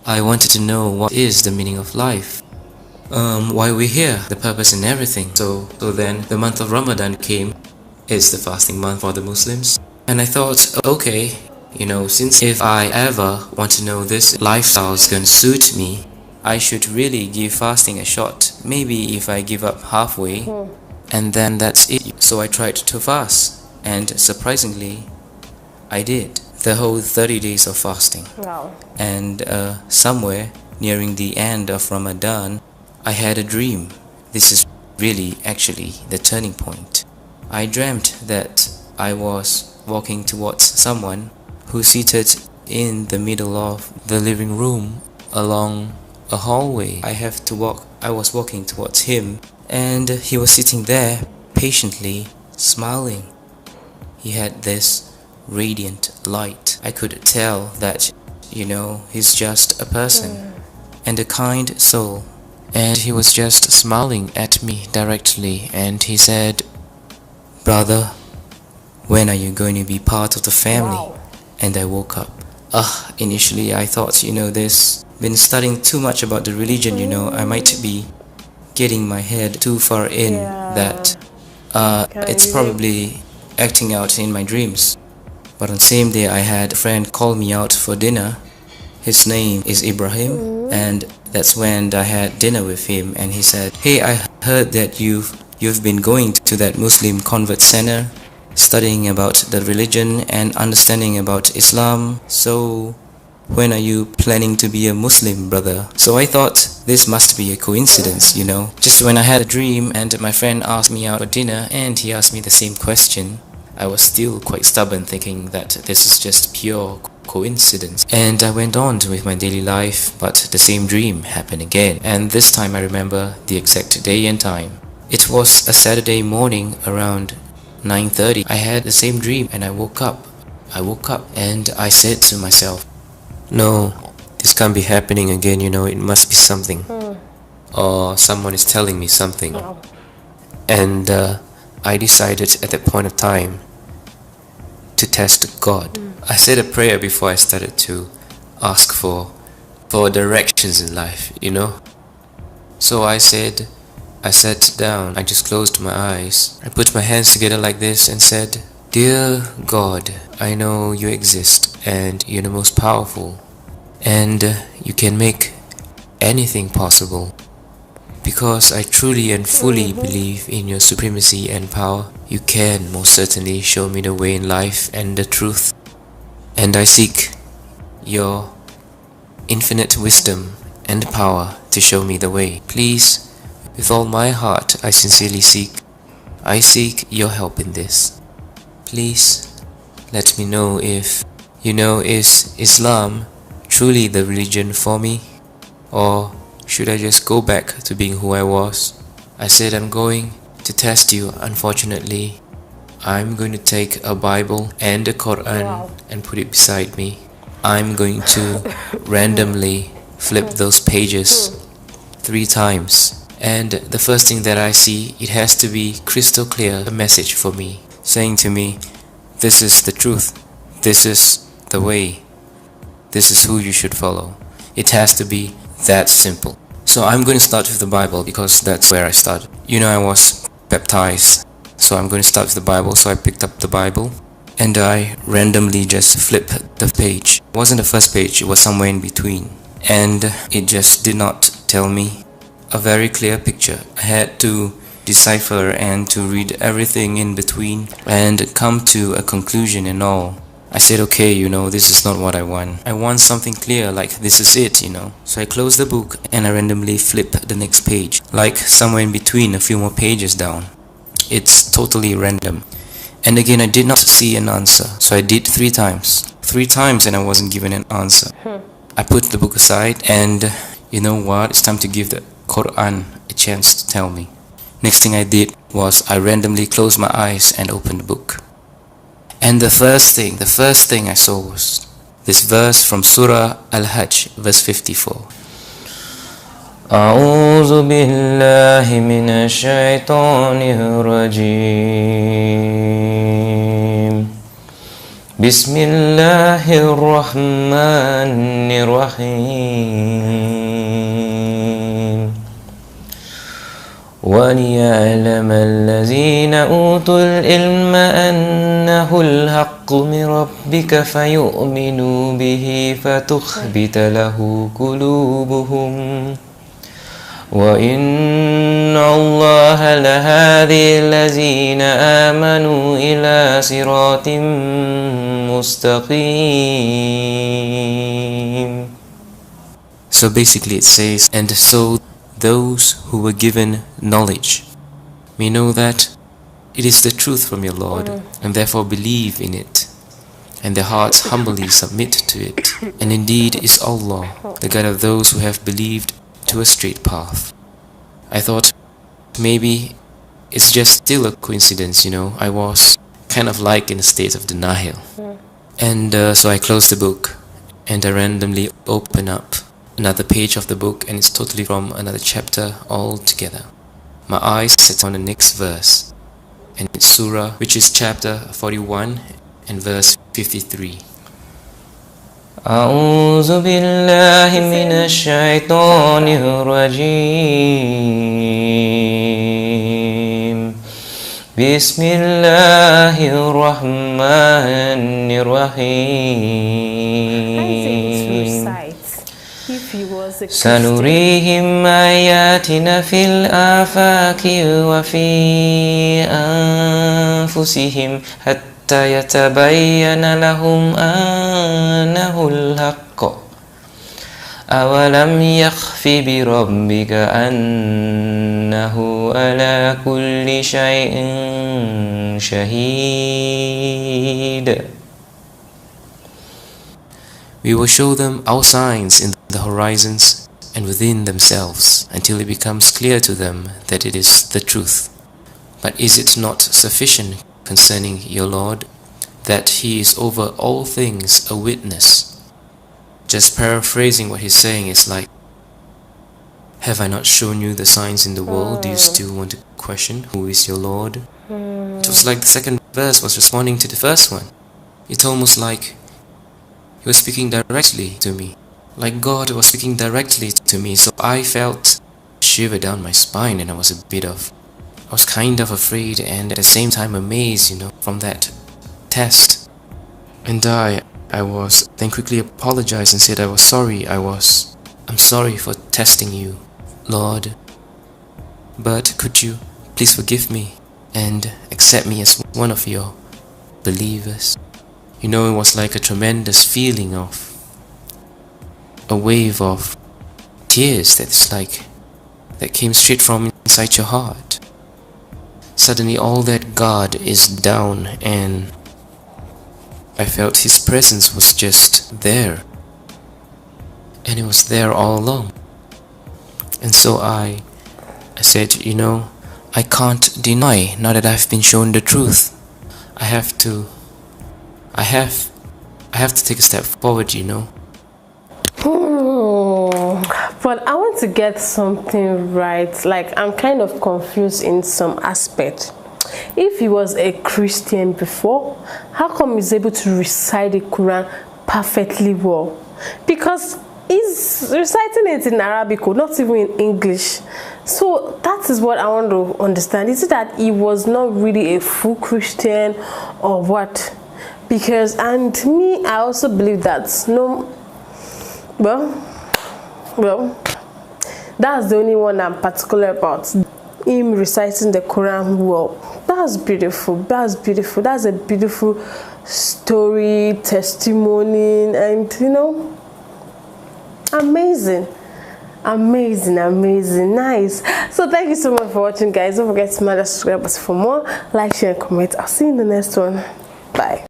I wanted to know what is the meaning of life. Why we're here, the purpose and everything. So then the month of Ramadan came. It's the fasting month for the Muslims. And I thought, okay, since if I ever want to know this lifestyle is going to suit me, I should really give fasting a shot. Maybe if I give up halfway, and then that's it. So I tried to fast, and surprisingly, I did the whole 30 days of fasting. Wow. And somewhere nearing the end of Ramadan, I had a dream. This is really actually the turning point. I dreamt that I was walking towards someone who seated in the middle of the living room along a hallway. I was walking towards him, and he was sitting there patiently smiling. He had this radiant light. I could tell that, he's just a person and a kind soul. And he was just smiling at me directly, and he said, "Brother, when are you going to be part of the family?" Wow. And I woke up. Initially I thought, this been studying too much about the religion, I might be getting my head too far in that it's probably acting out in my dreams. But on the same day, I had a friend call me out for dinner. His name is Ibrahim, and that's when I had dinner with him, and he said, "Hey, I heard that you've been going to that Muslim convert center, studying about the religion and understanding about Islam. So when are you planning to be a Muslim, brother?" So I thought this must be a coincidence, Just when I had a dream and my friend asked me out for dinner and he asked me the same question, I was still quite stubborn, thinking that this is just pure coincidence. And I went on with my daily life, but the same dream happened again. And this time I remember the exact day and time. It was a Saturday morning around 9:30. I had the same dream and I woke up and I said to myself, "No, this can't be happening again, it must be something. Or someone is telling me something." Wow. And I decided at that point of time to test God. I said a prayer before I started to ask for directions in life, So I sat down, I just closed my eyes, I put my hands together like this and said, "Dear God, I know you exist and you're the most powerful, and you can make anything possible. Because I truly and fully believe in your supremacy and power, you can most certainly show me the way in life and the truth. And I seek your infinite wisdom and power to show me the way. Please, with all my heart, I sincerely seek your help in this. Please, let me know if, is Islam truly the religion for me? Or should I just go back to being who I was?" I said, "I'm going to test you. Unfortunately, I'm going to take a Bible and a Quran and put it beside me. I'm going to randomly flip those pages 3 times. And the first thing that I see, it has to be crystal clear, a message for me, saying to me, this is the truth, this is the way, this is who you should follow. It has to be that simple." So I'm going to start with the Bible because that's where I started. I was baptized, so I'm going to start with the Bible. So I picked up the Bible and I randomly just flipped the page. It wasn't the first page, it was somewhere in between. And it just did not tell me a very clear picture. I had to decipher and to read everything in between and come to a conclusion and all. I said, okay, this is not what I want. I want something clear, like this is it, So I closed the book and I randomly flipped the next page, like somewhere in between, a few more pages down. It's totally random. And again, I did not see an answer. So I did 3 times. 3 times and I wasn't given an answer. I put the book aside and you know what? It's time to give the Quran a chance to tell me. Next thing I did was I randomly closed my eyes and opened the book. And the first thing I saw was this verse from Surah Al-Hajj, verse 54. أعوذ بالله من الشيطان الرجيم Bismillahirrahmanirrahim. وَلِيَعْلَمَ الَّذِينَ أُوتُوا الْعِلْمَ أَنَّهُ الْحَقُّ مِنْ رَبِّكَ فَيُؤْمِنُوا بِهِ فَتُخْبِتَ لَهُ قُلُوبُهُمْ وَإِنَّ اللَّهَ لَهَادِي الَّذِينَ آمَنُوا إِلَى صِرَاطٍ مُسْتَقِيمٍ. So basically it says, and so those who were given knowledge may know that it is the truth from your Lord, and therefore believe in it, and their hearts humbly submit to it. And indeed is Allah, the guide of those who have believed to a straight path. I thought maybe it's just still a coincidence, I was kind of like in a state of denial. And so I closed the book and I randomly open up another page of the book, and it's totally from another chapter altogether. My eyes set on the next verse, and it's Surah, which is chapter 41 and verse 53. أعوذ بالله من الشيطان الرجيم بسم الله الرحمن الرحيم سنريهم آياتنا في الآفاق وفي أنفسهم حتى يتبين لهم أنه الحق أولم يخف بربك أنه على كل شيء شهيد. We will show them our signs in the horizons and within themselves until it becomes clear to them that it is the truth. But is it not sufficient concerning your Lord that He is over all things a witness? Just paraphrasing what he's saying is like, have I not shown you the signs in the world? Do you still want to question who is your Lord? It was like the second verse was responding to the first one. It's almost like He was speaking directly to me, like God was speaking directly to me. So I felt a shiver down my spine, and I was kind of afraid and at the same time amazed, from that test. And I was then quickly apologized and said I was sorry. I'm sorry for testing you, Lord. But could you please forgive me and accept me as one of your believers? It was like a tremendous feeling of a wave of tears that came straight from inside your heart. Suddenly all that God is down, and I felt His presence was just there, and it was there all along. And so I said, I can't deny now that I've been shown the truth. I have to take a step forward, But I want to get something right. Like, I'm kind of confused in some aspect. If he was a Christian before, how come he's able to recite the Quran perfectly well? Because he's reciting it in Arabic, not even in English. So that is what I want to understand. Is it that he was not really a full Christian or what? Because, and me, I also believe that well, that's the only one I'm particular about. Him reciting the Quran well. That's beautiful. That's beautiful. That's a beautiful story, testimony, and amazing. Nice. So thank you so much for watching, guys. Don't forget to smash that subscribe button for more. Like, share, and comment. I'll see you in the next one. Bye.